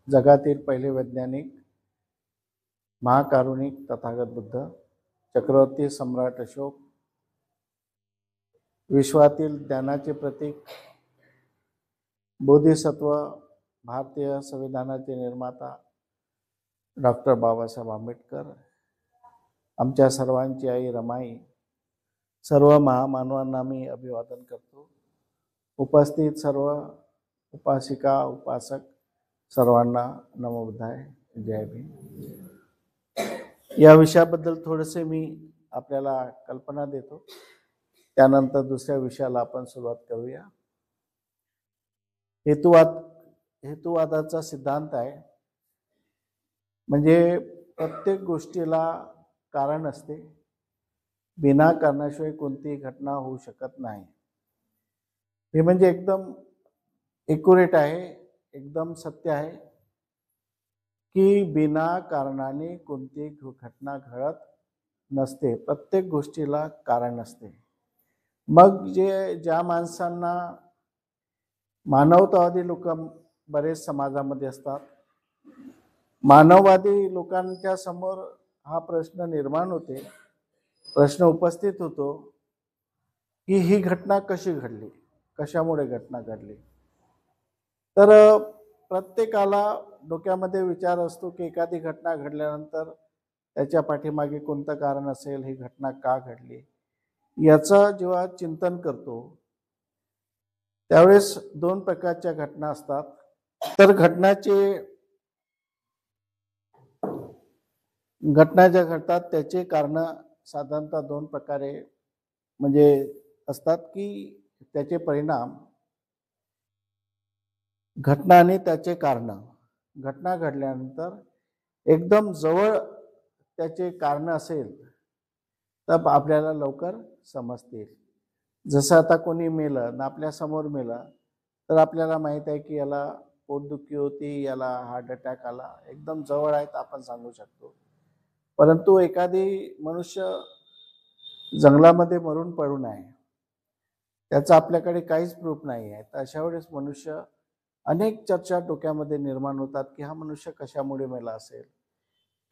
जगातील पहिले वैज्ञानिक, महाकारुणिक तथागत बुद्ध, चक्रवर्ती सम्राट अशोक, विश्वातील ज्ञानाचे प्रतीक, बोधिसत्व, भारतीय संविधानाचे निर्माता डॉक्टर बाबासाहेब आंबेडकर, आमच्या सर्वांची आई रमाई, सर्व महामानवांना मी अभिवादन करतो. उपस्थित सर्व उपासिका उपासक सर्वांना नमो बुद्धाय, जय भीम. या विषयाबद्दल थोडेसे मी आपल्याला कल्पना देतो, त्यानंतर दुसऱ्या विषयाला आपण सुरुवात करूया. हेतुवादाचा सिद्धांत आहे. म्हणजे प्रत्येक गोष्टीला कारण असते, बिना कारणाशिवाय कोणतीही घटना होऊ शकत नाही. हे म्हणजे एकदम एक्युरेट आहे, एकदम सत्य आहे की बिना कारणाने कोणतीही घटना घडत नसते. प्रत्येक गोष्टीला कारण असते. मग ज्या माणसांना मानवतावादी लोक बरेच समाजामध्ये असतात, मानववादी लोकांच्या समोर हा प्रश्न निर्माण होते, प्रश्न उपस्थित होतो की ही घटना कशी घडली, कशामुळे घटना घडली. तर प्रत्येकाला डोक्यामध्ये विचार असतो की एखादी घटना घडल्यानंतर त्याच्या पाठीमागे कोणतं कारण असेल, ही घटना का घडली, याचं जेव्हा चिंतन करतो त्यावेळेस दोन प्रकारच्या घटना असतात. तर घटना ज्या घडतात त्याचे कारण साधारणतः दोन प्रकारे म्हणजे असतात की त्याचे परिणाम, घटना आणि त्याचे कारण. घटना घडल्यानंतर एकदम जवळ त्याचे कारण असेल तर आपल्याला लवकर समजतील. जसं आता कोणी मेलं ना आपल्या समोर मेलं तर आपल्याला माहित आहे की याला पोटदुखी होती, याला हार्ट अटॅक आला, एकदम जवळ आहेत आपण सांगू शकतो. परंतु एखादी मनुष्य जंगलामध्ये मरून पडून आहे, त्याचा आपल्याकडे काहीच प्रूफ नाही आहे, तर अशा वेळेस मनुष्य अनेक चर्चा डोक्यामध्ये निर्माण होतात की हा मनुष्य कशामुळे मेला असेल.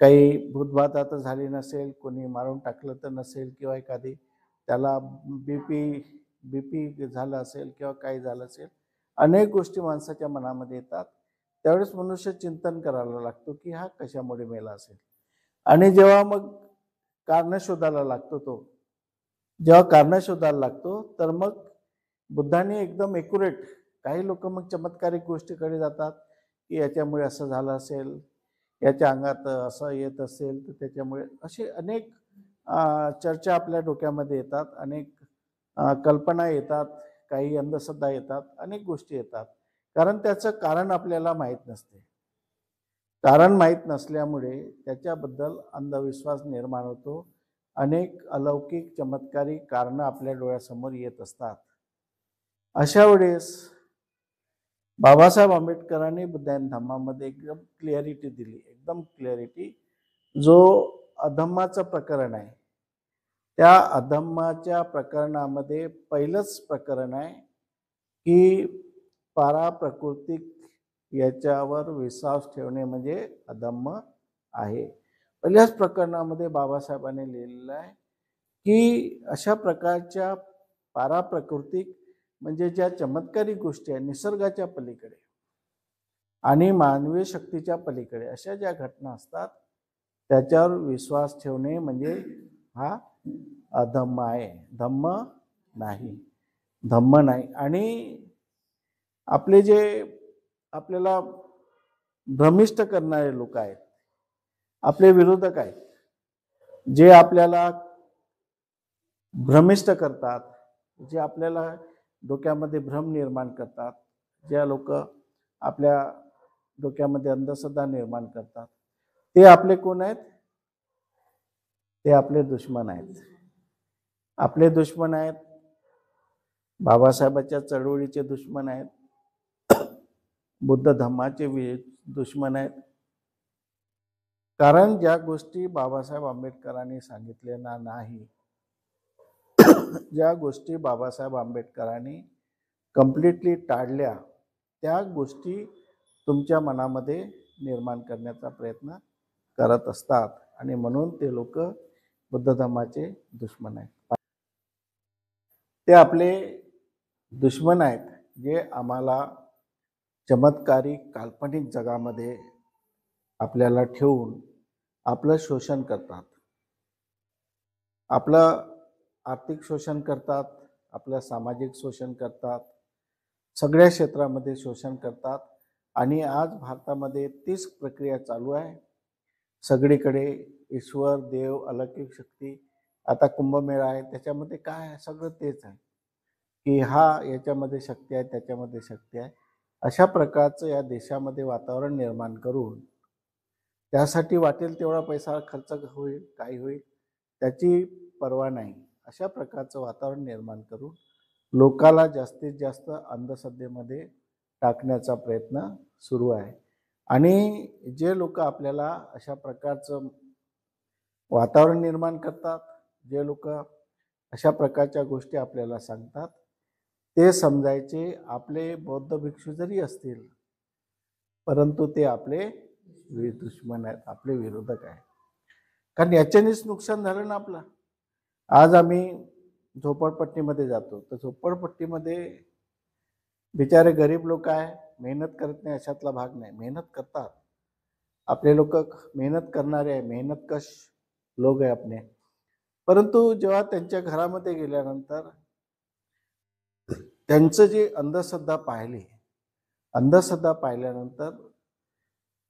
काही भूतबाधा तर झाली नसेल, कोणी मारून टाकलं तर नसेल, किंवा एखादी त्याला बीपी झालं असेल किंवा काही झालं असेल. अनेक गोष्टी माणसाच्या मनामध्ये येतात. त्यावेळेस मनुष्य चिंतन करायला लागतो की हा कशामुळे मेला असेल. आणि जेव्हा मग कारण शोधायला लागतो, जेव्हा कारण शोधायला लागतो तर मग बुद्धाने एकदम एक्युरेट, काही लोक मग चमत्कारिक गोष्टीकडे जातात की याच्यामुळे असं झालं असेल, याच्या अंगात असं येत असेल तर त्याच्यामुळे, असे अनेक चर्चा आपल्या डोक्यामध्ये येतात, अनेक कल्पना येतात, काही अंधश्रद्धा येतात, अनेक गोष्टी येतात. कारण त्याचं कारण आपल्याला माहीत नसते. कारण माहीत नसल्यामुळे त्याच्याबद्दल अंधविश्वास निर्माण होतो. अनेक अलौकिक चमत्कारिक कारणं आपल्या डोळ्यासमोर येत असतात. अशा वेळेस बाबासाहेब आंबेडकरांनी बुद्ध अँड धम्मामध्ये एकदम क्लिअरिटी दिली, एकदम क्लिअरिटी. जो अधम्माचं प्रकरण आहे, त्या अधम्माच्या प्रकरणामध्ये पहिलंच प्रकरण आहे की पाराप्राकृतिक याच्यावर विश्वास ठेवणे म्हणजे अधम्म आहे. पहिल्याच प्रकरणामध्ये बाबासाहेबांनी लिहिलेलं आहे की अशा प्रकारच्या पाराप्राकृतिक म्हणजे ज्या चमत्कारिक गोष्टी आहेत, निसर्गाच्या पलीकडे आणि मानवी शक्तीच्या पलीकडे अशा ज्या घटना असतात त्याच्यावर विश्वास ठेवणे म्हणजे हा अधम्म आहे, धम्म नाही, धम्म नाही. आणि आपले जे आपल्याला भ्रमिष्ट करणारे लोक आहेत, आपले विरोधक आहेत, जे आपल्याला भ्रमिष्ट करतात, जे आपल्याला डोक्यामध्ये भ्रम निर्माण करतात, ज्या लोक आपल्या डोक्यामध्ये अंधश्रद्धा निर्माण करतात, ते आपले कोण आहेत? ते आपले दुश्मन आहेत. आपले दुश्मन आहेत, बाबासाहेबांच्या चळवळीचे दुश्मन आहेत, बुद्ध धम्माचे दुश्मन आहेत. कारण ज्या गोष्टी बाबासाहेब आंबेडकरांनी सांगितलेल्या नाही, ज्या गोष्टी बाबासाहेब आंबेडकरांनी कम्प्लिटली टाळल्या, त्या गोष्टी तुमच्या मनामध्ये निर्माण करण्याचा प्रयत्न करत असतात आणि म्हणून ते लोक बुद्ध धर्माचे दुश्मन आहेत. ते आपले दुश्मन आहेत जे आम्हाला चमत्कारिक काल्पनिक जगामध्ये आपल्याला ठेवून आपलं शोषण करतात, आपलं आर्थिक शोषण करतात, आपलं सामाजिक शोषण करतात, सगळ्या क्षेत्रामध्ये शोषण करतात. आणि आज भारतामध्ये तीच प्रक्रिया चालू आहे. सगळीकडे ईश्वर, देव, अलौकिक शक्ती. आता कुंभमेळा आहे, त्याच्यामध्ये काय आहे? सगळं तेच आहे की याच्यामध्ये शक्ती आहे, त्याच्यामध्ये शक्ती आहे. अशा प्रकारचं या देशामध्ये वातावरण निर्माण करून त्यासाठी वाटेल तेवढा पैसा खर्च होईल, काही होईल, त्याची पर्वा नाही. अशा प्रकारचं वातावरण निर्माण करून लोकाला जास्तीत जास्त अंधश्रद्धेमध्ये टाकण्याचा प्रयत्न सुरू आहे. आणि जे लोक आपल्याला अशा प्रकारचं वातावरण निर्माण करतात, जे लोक अशा प्रकारच्या गोष्टी आपल्याला सांगतात, ते समजायचे आपले बौद्ध भिक्षू जरी असतील परंतु ते आपले दुश्मन आहेत, आपले विरोधक आहेत. कारण याच्यानेच नुकसान झालं ना आपलं. आज आम्ही झोपडपट्टीमध्ये जातो तर झोपडपट्टीमध्ये बिचारे गरीब लोक आहे, मेहनत करत नाही अशातला भाग नाही, मेहनत करतात. आपले लोक मेहनत करणारे आहे, मेहनतकश लोक आहे आपले. परंतु जेव्हा त्यांच्या घरामध्ये गेल्यानंतर त्यांचं जे अंधश्रद्धा पाहिल्यानंतर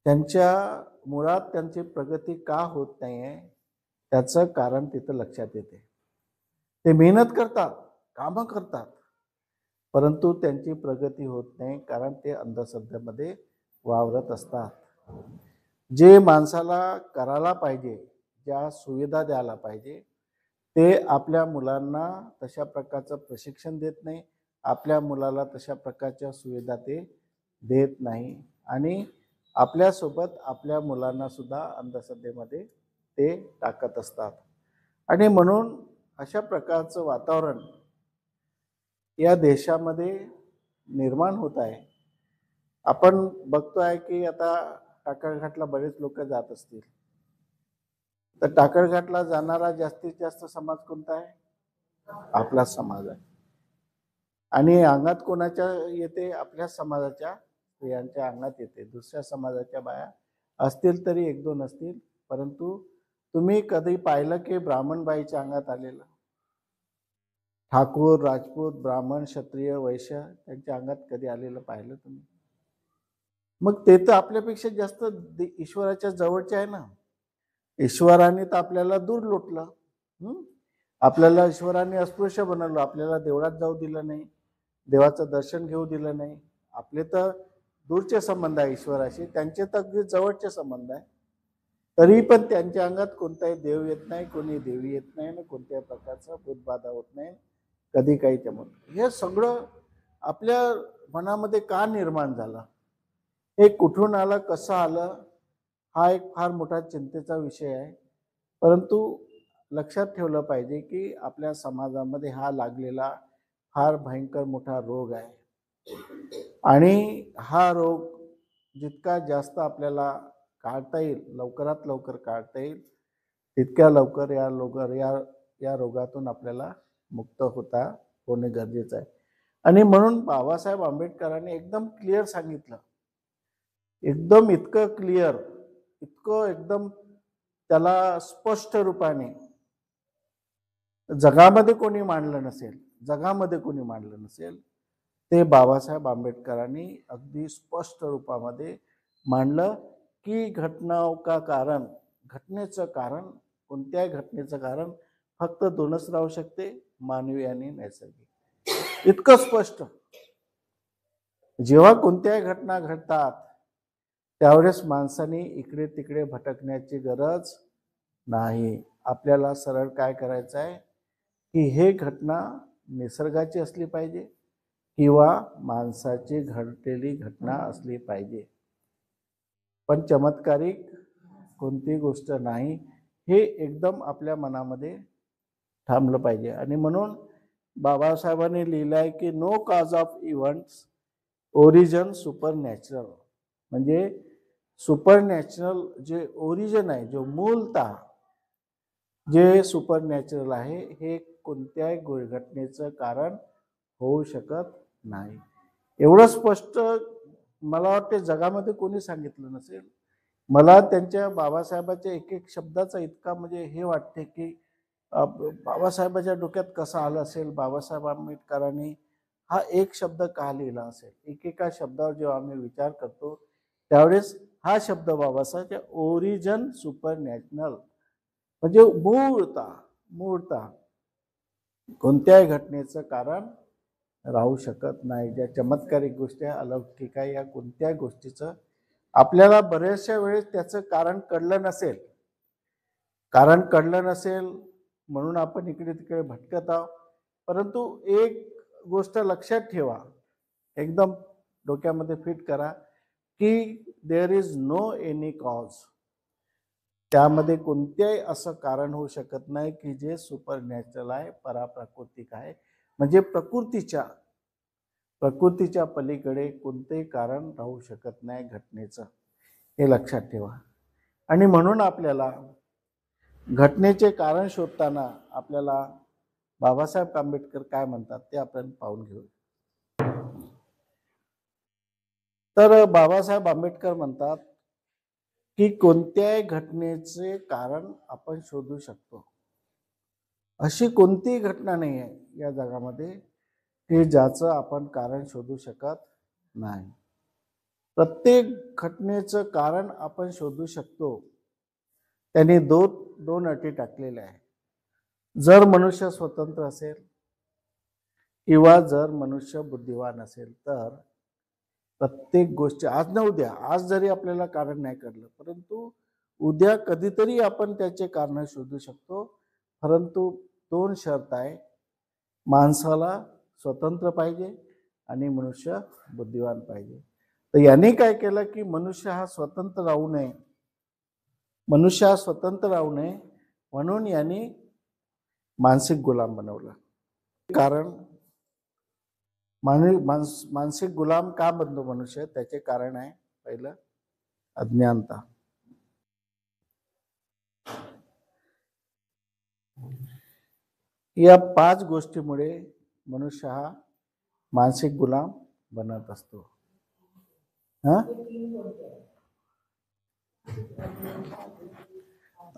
त्यांच्या मुळात त्यांची प्रगती का होत नाही आहे त्याचं कारण तिथं लक्षात येते. ते मेहनत करतात, कामं करतात, परंतु त्यांची प्रगती होत नाही कारण ते अंधश्रद्धेमध्ये वावरत असतात. जे माणसाला करायला पाहिजे, ज्या सुविधा द्यायला पाहिजे, ते आपल्या मुलांना तशा प्रकारचं प्रशिक्षण देत नाही, आपल्या मुलाला तशा प्रकारच्या सुविधा ते देत नाही आणि आपल्यासोबत आपल्या मुलांना सुद्धा अंधश्रद्धेमध्ये ते टाकत असतात. आणि म्हणून अशा प्रकारचं वातावरण या देशामध्ये निर्माण होत आहे. आपण बघतोय की आता टाकळघाटला बरेच लोक जात असतील तर टाकळघाटला जाणारा जास्तीत जास्त समाज कोणता आहे? आपला समाज आहे. आणि अंगात कोणाच्या येते? आपल्या समाजाच्या स्त्रियांच्या अंगात येते. दुसऱ्या समाजाच्या बाया असतील तरी एक दोन असतील, परंतु तुम्ही कधी पाहिलं की ब्राह्मण बाईच्या अंगात आलेलं? ठाकूर, राजपूत, ब्राह्मण, क्षत्रिय, वैश्य त्यांच्या अंगात कधी आलेलं पाहिलं तुम्ही? मग ते तर आपल्यापेक्षा जास्त ईश्वराच्या जवळचे आहे ना. ईश्वराने तर आपल्याला दूर लोटलं. आपल्याला ईश्वराने अस्पृश्य बनवलं, आपल्याला देवळात जाऊ दिलं नाही, देवाचं दर्शन घेऊ दिलं नाही. आपले तर दूरचे संबंध आहे ईश्वराशी, त्यांचे तर अगदी जवळचे संबंध आहे. तरी पण त्यांच्या अंगात कोणताही देव येत नाही, कोणी देवी येत नाही ना, कोणत्याही प्रकारचा भूतबाधा होत नाही, कधी काही त्यामुळे. हे सगळं आपल्या मनामध्ये का निर्माण झालं, हे कुठून आलं, कसं आलं, हा एक फार मोठा चिंतेचा विषय आहे. परंतु लक्षात ठेवलं पाहिजे की आपल्या समाजामध्ये हा लागलेला फार भयंकर मोठा रोग आहे आणि हा रोग जितका जास्त आपल्याला काढता येईल, लवकरात लवकर काढता येईल, तितक्या लवकर या रोगातून आपल्याला मुक्त होणे गरजेचं आहे. आणि म्हणून बाबासाहेब आंबेडकरांनी एकदम क्लिअर सांगितलं, एकदम इतकं क्लिअर, इतकं एकदम त्याला स्पष्ट रूपाने जगामध्ये कोणी मांडलं नसेल ते बाबासाहेब आंबेडकरांनी अगदी स्पष्ट रूपामध्ये मांडलं की घटनेचं कारण, कोणत्याही घटनेचं कारण फक्त दोनच राहू शकते, मानवी आणि नैसर्गिक. इतकं स्पष्ट. जेव्हा कोणत्याही घटना घडतात त्यावेळेस माणसाने इकडे तिकडे भटकण्याची गरज नाही. आपल्याला सरळ काय करायचं आहे की हे घटना निसर्गाची असली पाहिजे किंवा माणसाची घडलेली घटना असली पाहिजे, पण चमत्कारिक कोणती गोष्ट नाही, हे एकदम आपल्या मनामध्ये थांबलं पाहिजे. आणि म्हणून बाबासाहेबांनी लिहिलं आहे की no cause of events origin super natural, म्हणजे सुपरनॅचरल जे ओरिजिन आहे, जो मूलतः जे सुपरनॅचरल आहे, हे कोणत्याही घटनेचं कारण होऊ शकत नाही. एवढं स्पष्ट मला वाटते जगामध्ये कोणी सांगितलं नसेल. मला त्यांच्या बाबासाहेबांच्या एक एक शब्दाचा इतका म्हणजे हे वाटते की बाबासाहेबांच्या डोक्यात कसं आलं असेल, बाबासाहेब आंबेडकरांनी हा एक शब्द का लिहिला असेल. एकेका शब्दावर जेव्हा आम्ही विचार करतो त्यावेळेस हा शब्द बाबासाहेबच्या ओरिजिन सुपरनॅचरल म्हणजे मूळतः कोणत्याही घटनेचं कारण राहू शकत नाही. ज्या चमत्कारिक गोष्टी अलौकिक आहे, या कोणत्याही गोष्टीचं आपल्याला बऱ्याचशा वेळेस त्याचं कारण कळलं नसेल म्हणून आपण इकडे तिकडे भटकत आहोत. परंतु एक गोष्ट लक्षात ठेवा, एकदम डोक्यामध्ये फिट करा की there is no any cause. त्यामध्ये कोणत्याही असं कारण होऊ शकत नाही की जे सुपरनॅचरल आहे, पराप्राकृतिक आहे. म्हणजे प्रकृतीच्या पलीकडे कोणतेही कारण राहू शकत नाही घटनेचं, हे लक्षात ठेवा. आणि म्हणून आपल्याला घटनेचे कारण शोधताना आपल्याला बाबासाहेब आंबेडकर काय म्हणतात ते आपण पाहून घेऊ. तर बाबासाहेब आंबेडकर म्हणतात की कोणत्याही घटनेचे कारण आपण शोधू शकतो. अशी कोणतीही घटना नाही आहे या जगामध्ये की ज्याचं आपण कारण शोधू शकत नाही. प्रत्येक घटनेचं कारण आपण शोधू शकतो. त्यांनी दोन अटी टाकलेल्या आहे. जर मनुष्य स्वतंत्र असेल किंवा जर मनुष्य बुद्धिवान असेल तर प्रत्येक गोष्टी आज ना उद्या, आज जरी आपल्याला कारण नाही कळलं परंतु उद्या कधीतरी आपण त्याचे कारण शोधू शकतो. परंतु दोन शर्त आहे, माणसाला स्वतंत्र पाहिजे आणि मनुष्य बुद्धिवान पाहिजे. तर याने काय केलं की मनुष्य हा स्वतंत्र राहू नये म्हणून यांनी मानसिक गुलाम बनवला. कारण मानसिक गुलाम का बनतो मनुष्य, त्याचे कारण आहे पहिलं अज्ञानता. या 5 गोष्टीमुळे मनुष्य हा मानसिक गुलाम बनत असतो.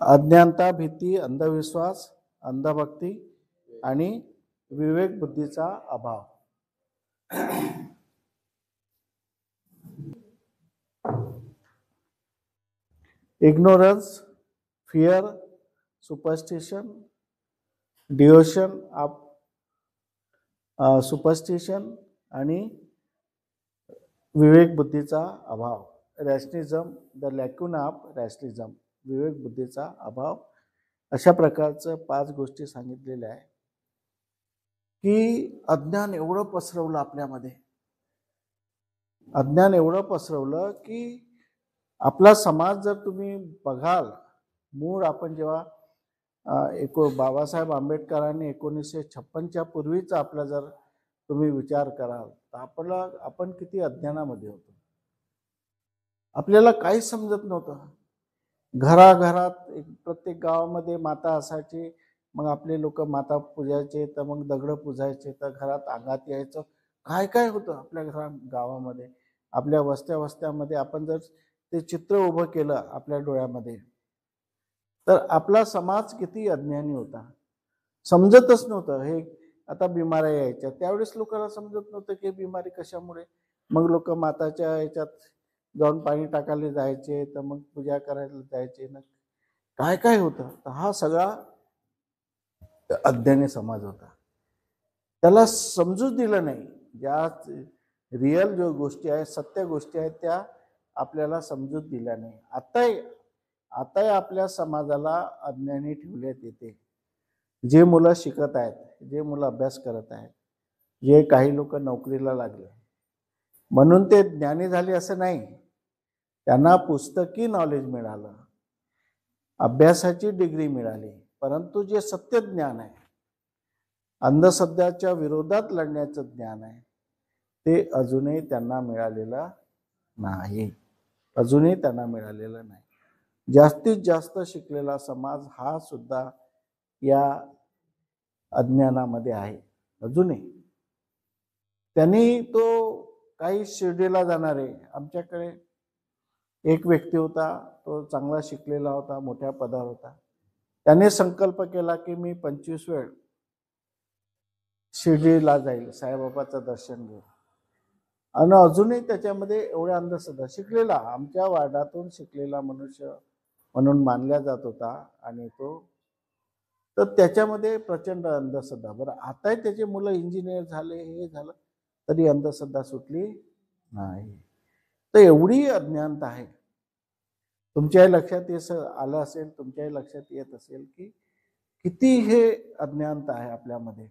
अज्ञानता, भीती, अंधविश्वास, अंधभक्ती आणि विवेक बुद्धीचा अभाव. Ignorance, fear, superstition, devotion of superstition आणि विवेक बुद्धीचा अभाव. रॅशनिझम, द लॅक्यून ऑफ रॅशनिझम, विवेक बुद्धीचा अभाव. अशा प्रकारचं 5 गोष्टी सांगितलेल्या आहे की अज्ञान एवढं पसरवलं आपल्यामध्ये, अज्ञान एवढं पसरवलं की आपला समाज जर तुम्ही बघाल, मूळ आपण जेव्हा बाबासाहेब आंबेडकरांनी 1956च्या पूर्वीचा आपला जर तुम्ही विचार कराल तर आपण किती अज्ञानामध्ये होतो. आपल्याला काहीच समजत नव्हतं. घराघरात प्रत्येक गावामध्ये माता असायची, मग आपले लोक माता पूजायचे, तर मग दगड पूजायचे, तर घरात अंगात यायचं. काय काय होतं आपल्या गावामध्ये, आपल्या वस्त्यामध्ये. आपण जर ते चित्र उभं केलं आपल्या डोळ्यामध्ये तर आपला समाज किती अज्ञानी होता. समजतच नव्हतं. हे आता बिमाऱ्या यायच्या त्यावेळेस लोकांना समजत नव्हतं की बिमारी कशामुळे. मग लोक माताच्या याच्यात जाऊन पाणी टाकायला जायचे, तर मग पूजा करायला जायचे ना, काय काय होतं. तर हा सगळा अज्ञानी समाज होता. त्याला समजूच दिलं नाही. ज्या रिअल जो गोष्टी आहेत, सत्य गोष्टी आहेत, त्या आपल्याला समजूच दिल्या नाही. आताही आपल्या समाजाला अज्ञानी ठेवण्यात येते. जे मुलं शिकत आहेत, जे मुलं अभ्यास करत आहेत, जे काही लोक नोकरीला लागले म्हणून ते ज्ञानी झाले असं नाही. त्यांना पुस्तकी नॉलेज मिळालं, अभ्यासाची डिग्री मिळाली, परंतु जे सत्य ज्ञान आहे, अंधश्रद्धेच्या विरोधात लढण्याचं ज्ञान आहे, ते अजूनही त्यांना मिळालेलं नाही. अजूनही त्यांना मिळालेलं नाही। जास्तीत जास्त शिकलेला समाज हा सुद्धा या अज्ञानामध्ये आहे अजूनही। त्यांनी तो काही शिर्डीला जाणार आहे। आमच्याकडे एक व्यक्ती होता, तो चांगला शिकलेला होता, मोठ्या पदावर होता। त्याने संकल्प केला की मी 25 वेळ शिर्डीला जाईल, साईबाबाचं दर्शन घेईल। आणि अजूनही त्याच्यामध्ये एवढ्या अंधश्रद्धा, शिकलेला आमच्या वार्डातून शिकलेला मनुष्य म्हणून मानला जात होता आणि तो तर त्याच्यामध्ये प्रचंड अंधश्रद्धा। बरं आताही त्याचे मुलं इंजिनियर झाले, हे झालं, तरी अंधश्रद्धा सुटली नाही। तर एवढी अज्ञानता आहे। तुमच्याही लक्षात आलं असेल, तुमच्याही लक्षात येत असेल की किती हे अज्ञानता आहे आपल्यामध्ये।